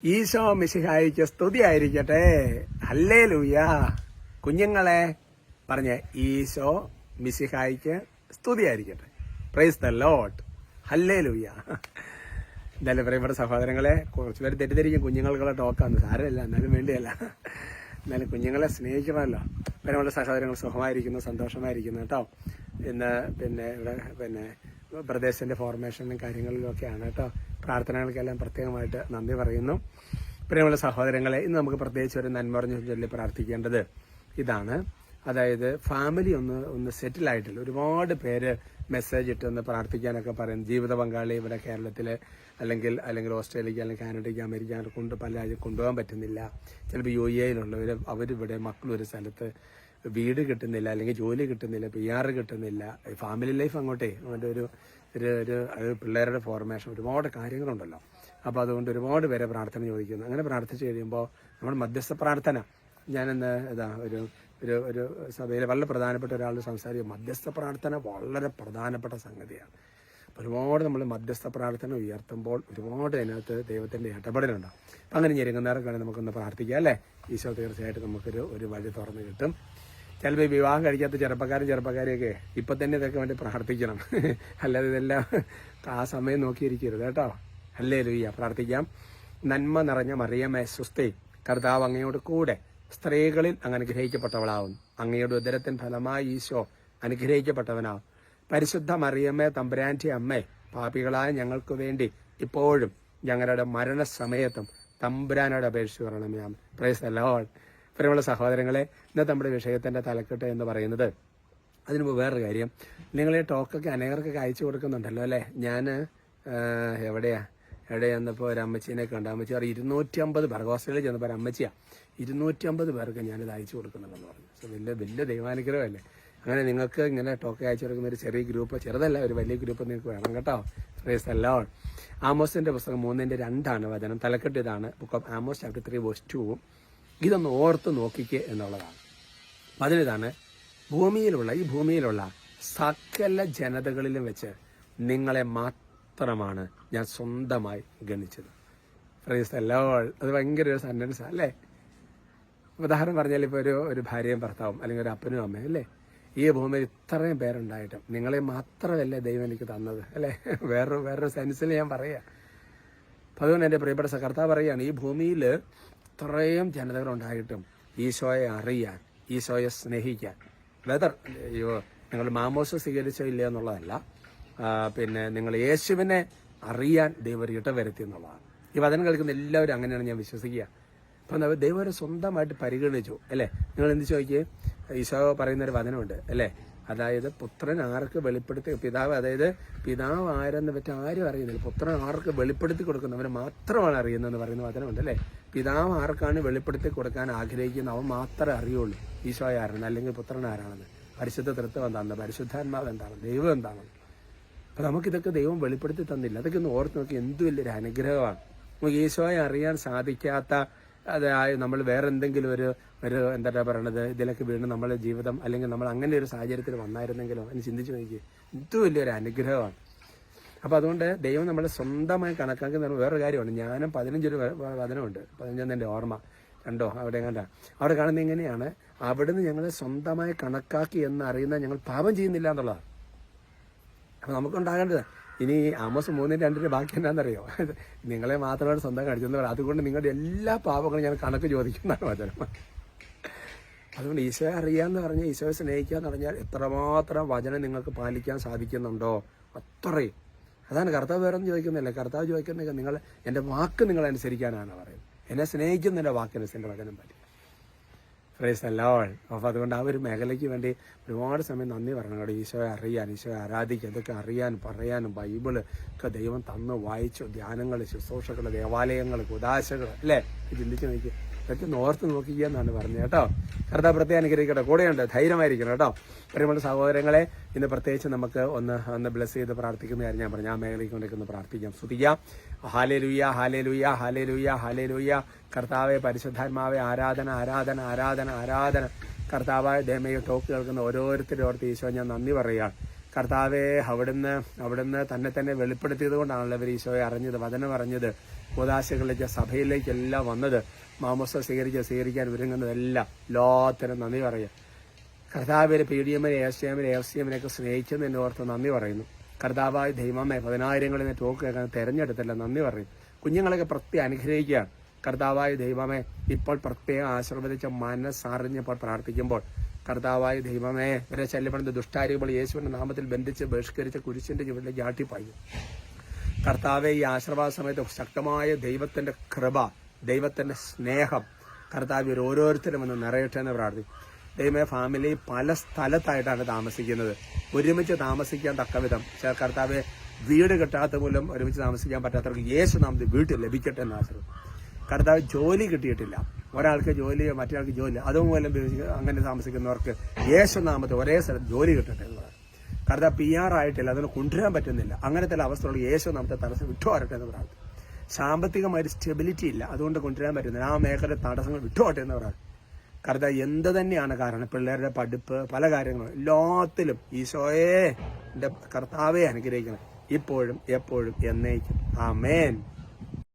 ഈശോ മിശിഹായിക്ക് സ്തുതിയായിരിക്കട്ടെ. ഹല്ലേലൂയ. കുഞ്ഞുങ്ങളെ പറഞ്ഞേ, ഈശോ മിശിഹായിക്ക് സ്തുതിയായിരിക്കട്ടെ. Praise the Lord. ഹല്ലേലൂയ. എന്തായാലും പ്രിയപ്പെട്ട സഹോദരങ്ങളെ, കുറച്ചുപേര് തെറ്റിദ്ധരിക്കും കുഞ്ഞുങ്ങൾക്കുള്ള ടോക്കാന്ന്. സാരമില്ല, എന്നാലും വേണ്ടിയല്ല. എന്നാലും കുഞ്ഞുങ്ങളെ സ്നേഹിക്കണമല്ലോ. പ്രിയപ്പെട്ട സഹോദരങ്ങൾ സുഖമായിരിക്കുന്നു, സന്തോഷമായിരിക്കുന്നു കേട്ടോ. ഇന്ന് ഇവിടെ പ്രദേശത്തിന്റെ ഫോർമേഷനും കാര്യങ്ങളിലും ഒക്കെയാണ് കേട്ടോ. പ്രാർത്ഥനകൾക്കെല്ലാം പ്രത്യേകമായിട്ട് നന്ദി പറയുന്നു. പ്രിയമുള്ള സഹോദരങ്ങളെ, ഇന്ന് നമുക്ക് പ്രത്യേകിച്ച് ഒരു നന്മ പറഞ്ഞ് ചൊല്ലി പ്രാർത്ഥിക്കേണ്ടത് ഇതാണ്. അതായത് ഫാമിലി ഒന്ന് സെറ്റിലായിട്ടില്ല. ഒരുപാട് പേര് മെസ്സേജ് ഇട്ടൊന്ന് പ്രാർത്ഥിക്കാനൊക്കെ പറയും. ജീവിത പങ്കാളി ഇവിടെ കേരളത്തിൽ അല്ലെങ്കിൽ ഓസ്ട്രേലിയക്ക് അല്ലെങ്കിൽ കാനഡയ്ക്ക് അമേരിക്ക പല രാജ്യം കൊണ്ടുപോകാൻ പറ്റുന്നില്ല. ചിലപ്പോൾ UAE-യിലുള്ളവർ അവരിവിടെ മക്കളൊരു സ്ഥലത്ത് വീട് കിട്ടുന്നില്ല, അല്ലെങ്കിൽ ജോലി കിട്ടുന്നില്ല, PR കിട്ടുന്നില്ല, ഫാമിലി ലൈഫ് അങ്ങോട്ടേ അവൻ്റെ ഒരു പിള്ളേരുടെ ഫോർമേഷൻ ഒരുപാട് കാര്യങ്ങളുണ്ടല്ലോ. അപ്പോൾ അതുകൊണ്ട് ഒരുപാട് പേരെ പ്രാർത്ഥന ചോദിക്കുന്നു. അങ്ങനെ പ്രാർത്ഥിച്ചു കഴിയുമ്പോൾ നമ്മൾ മധ്യസ്ഥ പ്രാർത്ഥന, ഞാനിന്ന് ഒരു സഭയിൽ വളരെ പ്രധാനപ്പെട്ട ഒരാൾ സംസാരിക്കും. മധ്യസ്ഥ പ്രാർത്ഥന വളരെ പ്രധാനപ്പെട്ട സംഗതിയാണ്. ഒരുപാട് നമ്മൾ മധ്യസ്ഥ പ്രാർത്ഥന ഉയർത്തുമ്പോൾ ഒരുപാട് അതിനകത്ത് ദൈവത്തിൻ്റെ ഇടപെടലുണ്ടാവും. അപ്പം അങ്ങനെ ഞെരുങ്ങുന്നേരം വേണമെങ്കിൽ നമുക്കൊന്ന് പ്രാർത്ഥിക്കാം അല്ലേ. ഈശോ തീർച്ചയായിട്ടും നമുക്കൊരു വഴി തുറന്ന് കിട്ടും. ചിലപ്പോൾ ഈ വിവാഹം കഴിക്കാത്ത ചെറുപ്പക്കാരെയൊക്കെ ഇപ്പം തന്നെ ഇതൊക്കെ വേണ്ടി പ്രാർത്ഥിക്കണം. അല്ലാതെ ഇതെല്ലാം ആ സമയം നോക്കിയിരിക്കരുത് കേട്ടോ. ഹല്ലേലൂയ. പ്രാർത്ഥിക്കാം. നന്മ നിറഞ്ഞ മറിയമേ സ്വസ്തി, കർത്താവ് അങ്ങയോട് കൂടെ സ്ത്രീകളിൽ അങ്ങ് അനുഗ്രഹിക്കപ്പെട്ടവളാവുന്നു. അങ്ങയുടെ ഉദരത്തിൻ ഫലമായി ഈശോ അനുഗ്രഹിക്കപ്പെട്ടവനാവും. പരിശുദ്ധ മറിയമ്മേ തമ്പുരാന്റെ അമ്മേ, പാപികളായ ഞങ്ങൾക്ക് വേണ്ടി ഇപ്പോഴും ഞങ്ങളുടെ മരണസമയത്തും തമ്പുരാനോട് അപേക്ഷിച്ച് പറയണമേ. Praise the Lord. പ്രിയമുള്ള സഹോദരങ്ങളെ, ഇന്നത്തെ നമ്മുടെ വിഷയത്തിന്റെ തലക്കെട്ട് എന്ന് പറയുന്നത്, അതിന് മുമ്പ് വേറൊരു കാര്യം, നിങ്ങൾ ഈ ടോക്കൊക്കെ അനേകർക്കൊക്കെ അയച്ചു കൊടുക്കുന്നുണ്ടല്ലോ അല്ലേ. ഞാൻ എവിടെ ചെന്നപ്പോൾ ഒരു അമ്മച്ചീനെ കണ്ട. അമ്മച്ചി പറയും 250 പേർക്ക്, ഓസ്ട്രേലിയ ചെന്നപ്പോൾ ഒരു അമ്മച്ചിയാണ് 250 പേർക്ക് ഞാനിത് അയച്ചു കൊടുക്കുന്നുണ്ടെന്ന് പറഞ്ഞു. സോ വലിയ ദൈവാനുഗ്രഹമല്ലേ. അങ്ങനെ നിങ്ങൾക്ക് ഇങ്ങനെ ടോക്ക് അയച്ചു കൊടുക്കുന്ന ഒരു ചെറിയ ഗ്രൂപ്പ്, ചെറുതല്ല ഒരു വലിയ ഗ്രൂപ്പ് നിങ്ങൾക്ക് വേണം കേട്ടോ. Praise the Lord. ആമോസിന്റെ പുസ്തകം 3:2 വചനം. തലക്കെട്ട് ഇതാണ്, ബുക്ക് ഓഫ് ആമോസ് ചാപ്റ്റർ 3:2. ഇതൊന്ന് ഓർത്ത് നോക്കിക്കേ എന്നുള്ളതാണ്. അതിനിതാണ്, ഈ ഭൂമിയിലുള്ള സകല ജനതകളിലും വെച്ച് നിങ്ങളെ മാത്രമാണ് ഞാൻ സ്വന്തമായി ഗണിച്ചത്. Praise the Lord. അത് ഭയങ്കര ഒരു സെന്റൻസ് അല്ലേ. ഉദാഹരണം പറഞ്ഞാൽ ഇപ്പോൾ ഒരു ഭാര്യയും ഭർത്താവും അല്ലെങ്കിൽ ഒരു അപ്പനും അമ്മയും അല്ലേ. ഈ ഭൂമിയിൽ ഇത്രയും പേരുണ്ടായിട്ടും നിങ്ങളെ മാത്രമല്ലേ ദൈവം എനിക്ക് തന്നത് അല്ലേ. വേറൊരു സെൻസിൽ ഞാൻ പറയാം. അപ്പം അതുകൊണ്ട് എൻ്റെ പ്രിയപ്പെട്ട കർത്താവ് പറയുകയാണ്, ഈ ഭൂമിയിൽ ഇത്രയും ജനതകളുണ്ടായിട്ടും ഈശോയെ അറിയാൻ, ഈശോയെ സ്നേഹിക്കാൻ, നിങ്ങൾ മാമോസ് സ്വീകരിച്ചോ ഇല്ല എന്നുള്ളതല്ല, നിങ്ങൾ യേശുവിനെ അറിയാൻ ദൈവം ഒരു ഇടവരുത്തി എന്നുള്ളതാണ്. ഈ വചനം കേൾക്കുന്ന എല്ലാവരും അങ്ങനെയാണ് ഞാൻ വിശ്വസിക്കുക. അപ്പം ദൈവം അവരെ സ്വന്തമായിട്ട് പരിഗണിച്ചു അല്ലേ. നിങ്ങൾ എന്ത് ചോദിക്കുകയും ഈശോ പറയുന്നൊരു വചനമുണ്ട് അല്ലേ. അതായത് പുത്രൻ ആർക്ക് വെളിപ്പെടുത്തി, പിതാവ് ആരെന്ന് പറ്റി ആരും അറിയുന്നില്ല, പുത്രൻ ആർക്ക് വെളിപ്പെടുത്തി കൊടുക്കുന്നവന് മാത്രമാണ് അറിയുന്നതെന്ന് പറയുന്ന വചനമുണ്ട് അല്ലേ. പിതാവ് ആർക്കാണ് വെളിപ്പെടുത്തി കൊടുക്കാൻ ആഗ്രഹിക്കുന്നത് അവൻ മാത്രമേ അറിയുള്ളൂ ഈശോയെ ആരാണ്, അല്ലെങ്കിൽ പുത്രൻ ആരാണെന്ന്, പരിശുദ്ധ തൃത്വം എന്താണെന്ന്, പരിശുദ്ധാത്മാവ് എന്താണ്, ദൈവം എന്താണെന്ന്. അപ്പം നമുക്കിതൊക്കെ ദൈവം വെളിപ്പെടുത്തി തന്നില്ല. അതൊക്കെ ഒന്ന് ഓർത്ത് നോക്കി, എന്ത് വലിയൊരു അനുഗ്രഹമാണ്. നമുക്ക് ഈശോയെ അറിയാൻ സാധിക്കാത്ത, അതായത് നമ്മൾ വേറെ എന്തെങ്കിലും ഒരു എന്താ പറയണത്, ഇതിലൊക്കെ വീണ് നമ്മുടെ ജീവിതം, അല്ലെങ്കിൽ നമ്മൾ അങ്ങനെ ഒരു സാഹചര്യത്തിൽ വന്നായിരുന്നെങ്കിലോ എന്ന് ചിന്തിച്ച് നോക്കി, എന്ത് വലിയൊരു അനുഗ്രഹമാണ്. അപ്പം അതുകൊണ്ട് ദൈവം നമ്മളെ സ്വന്തമായി കണക്കാക്കി വേറൊരു കാര്യമാണ്. ജ്ഞാനം 15 വചനമുണ്ട്, 15 എൻ്റെ ഓർമ്മ കണ്ടോ അവിടെ അവിടെ കാണുന്നത് എങ്ങനെയാണ്, അവിടുന്ന് ഞങ്ങളെ സ്വന്തമായി കണക്കാക്കി എന്ന് അറിയുന്ന ഞങ്ങൾ പാപം ചെയ്യുന്നില്ല എന്നുള്ളതാണ്. അപ്പം നമുക്കുണ്ടാകേണ്ടത് ഇനി ആമോസ് 3:2 ബാക്കി എന്താണെന്നറിയോ, നിങ്ങളെ മാത്രമാണ് സ്വന്തം കാണിച്ചെന്ന് പറയാം. അതുകൊണ്ട് നിങ്ങളുടെ എല്ലാ പാപങ്ങളും ഞാൻ കണക്ക് ചോദിക്കുന്നതാണ് വചനം. അതുകൊണ്ട് ഈശോയെ അറിയാമെന്ന് പറഞ്ഞാൽ, ഈശോയെ സ്നേഹിക്കുക എന്ന് പറഞ്ഞാൽ എത്രമാത്രം വചനം നിങ്ങൾക്ക് പാലിക്കാൻ സാധിക്കുന്നുണ്ടോ അത്രയും. അതാണ് കർത്താവ് വേറെ ഒന്നും ചോദിക്കുന്നില്ല. കർത്താവ് ചോദിക്കുന്നത് നിങ്ങൾ എൻ്റെ വാക്ക് നിങ്ങൾ അനുസരിക്കാനാണ് പറയുന്നത്. എന്നെ സ്നേഹിക്കുന്നതിൻ്റെ വാക്കനുസരിച്ച് വചനം പറ്റി. Praise the Lord. അപ്പോൾ അതുകൊണ്ട് ആ ഒരു മേഖലയ്ക്ക് വേണ്ടി ഒരുപാട് സമയം നന്ദി പറയണം കേട്ടോ. ഈശോയെ അറിയാൻ, ഈശോയെ ആരാധിക്കുക, ഇതൊക്കെ അറിയാനും പറയാനും ബൈബിള് ഒക്കെ ദൈവം തന്നു വായിച്ചു, ധ്യാനങ്ങൾ, ശുശ്രൂഷകൾ, ദേവാലയങ്ങൾ, കുദാശകൾ അല്ലേ, ചിന്തിച്ച് നോക്കി, ഇതൊക്കെ ഓർത്ത് നോക്കുക എന്നാണ് പറഞ്ഞത് കേട്ടോ. കർത്താവ് പ്രത്യേകം അനുഗ്രഹിക്കട്ടെ. കൂടെയുണ്ട്, ധൈര്യമായിരിക്കണം കേട്ടോ. പ്രിയമുള്ള സഹോദരങ്ങളെ, ഇന്ന് പ്രത്യേകിച്ച് നമുക്ക് ഒന്ന് ബ്ലെസ് ചെയ്ത് പ്രാർത്ഥിക്കുന്ന കാര്യം ഞാൻ പറഞ്ഞു. ആ മേഖലയ്ക്ക് വേണ്ടി ഒന്ന് പ്രാർത്ഥിക്കാം, സ്തുതിക്കാം. Hallelujah, hallelujah, hallelujah, hallelujah. കർത്താവെ, പരിശുദ്ധാത്മാവെ, ആരാധന, ആരാധന, ആരാധന, ആരാധന. കർത്താവായ ദൈവമേ, ടോക്ക് കേൾക്കുന്ന ഓരോരുത്തരും ഓർത്ത് ഈശോ ഞാൻ നന്ദി പറയുകയാണ്. കർത്താവെ അവിടുന്ന് തന്നെ വെളിപ്പെടുത്തിയത് കൊണ്ടാണല്ലോ ഇവർ ഈശോയെ അറിഞ്ഞത്, വചനം അറിഞ്ഞത്, കൂദാശകളിലേക്ക് സഭയിലേക്കെല്ലാം വന്നത്, മാമോസ സ്വീകരിക്കാൻ ഒരുങ്ങുന്നതെല്ലാം. എല്ലാത്തിനും നന്ദി പറയുക. കർത്താവിനെ പീഡിയമ്മനെ ഏസ്യമ്മനെയൊക്കെ സ്നേഹിച്ചതിനെ ഓർത്ത് നന്ദി പറയുന്നു. കർത്താവായ ദൈവമേ, 10,000 ടോക്ക് കേൾക്കാൻ തിരഞ്ഞെടുത്തല്ല നന്ദി പറയും. കുഞ്ഞുങ്ങളൊക്കെ പ്രത്യേകം അനുഗ്രഹിക്കുകയാണ്. കർത്താവായ ദൈവമേ, ഇപ്പോൾ പ്രത്യേകം ആശീർവദിച്ച മനസ്സറിഞ്ഞപ്പോൾ പ്രാർത്ഥിക്കുമ്പോൾ കർത്താവായ ദൈവമേ, ഇവരെ ശല്യപ്പെടുന്ന ദുഷ്ടാരികൾ യേശുവിന്റെ നാമത്തിൽ ബന്ധിച്ച് ബഹിഷ്കരിച്ച കുരിശിന്റെ ചുവട്ടിലേക്ക് ആട്ടിപ്പായി. കർത്താവെ, ഈ ആശീർവാദ സമയത്ത് ശക്തമായ ദൈവത്തിന്റെ കൃപ, ദൈവത്തിന്റെ സ്നേഹം കർത്താവ് ഓരോരുത്തരും ഒന്ന് നിറയട്ടെ എന്ന് പ്രാർത്ഥിക്കും. ദൈവമേ, ഫാമിലി പല സ്ഥലത്തായിട്ടാണ് താമസിക്കുന്നത്. ഒരുമിച്ച് താമസിക്കാൻ തക്കവിധം കർത്താവെ, വീട് കിട്ടാത്ത മൂലം ഒരുമിച്ച് താമസിക്കാൻ പറ്റാത്തവർക്ക് യേശു നാമത്തിൽ വീട്ടിൽ ലഭിക്കട്ടെ എന്ന് ആശ്രയം. കർത്താവ്, ജോലി കിട്ടിയിട്ടില്ല, ഒരാൾക്ക് ജോലി മറ്റൊരാൾക്ക് ജോലി, അതുമൂലം അങ്ങനെ താമസിക്കുന്നവർക്ക് യേശു നാമത്തിൽ ഒരേ സ്ഥലത്ത് ജോലി കിട്ടട്ടെ എന്നതാണ്. കർത്താവ്, PR ആയിട്ടില്ല, അതിന് കൊണ്ടുവരാൻ പറ്റുന്നില്ല, അങ്ങനത്തെ അവസ്ഥകൾ യേശു നാമത്തെ തടസ്സം വിട്ടുപോരട്ടെ എന്ന് പ്രാർത്ഥിക്കും. സാമ്പത്തികമായിട്ട് സ്റ്റെബിലിറ്റി ഇല്ല, അതുകൊണ്ട് കൊണ്ടുവരാൻ പറ്റുന്നില്ല, ആ മേഖല തടസ്സങ്ങൾ വിട്ടുപോട്ടെ എന്ന് പ്രാർത്ഥിക്കും. കർത്താവ്, എന്ത് തന്നെയാണ് കാരണം, പിള്ളേരുടെ പഠിപ്പ്, പല കാര്യങ്ങളും, എല്ലാത്തിലും ഈശോയെ, എൻ്റെ കർത്താവെ അനുഗ്രഹിക്കണം, ഇപ്പോഴും എപ്പോഴും എന്നേക്കും. ആമേൻ.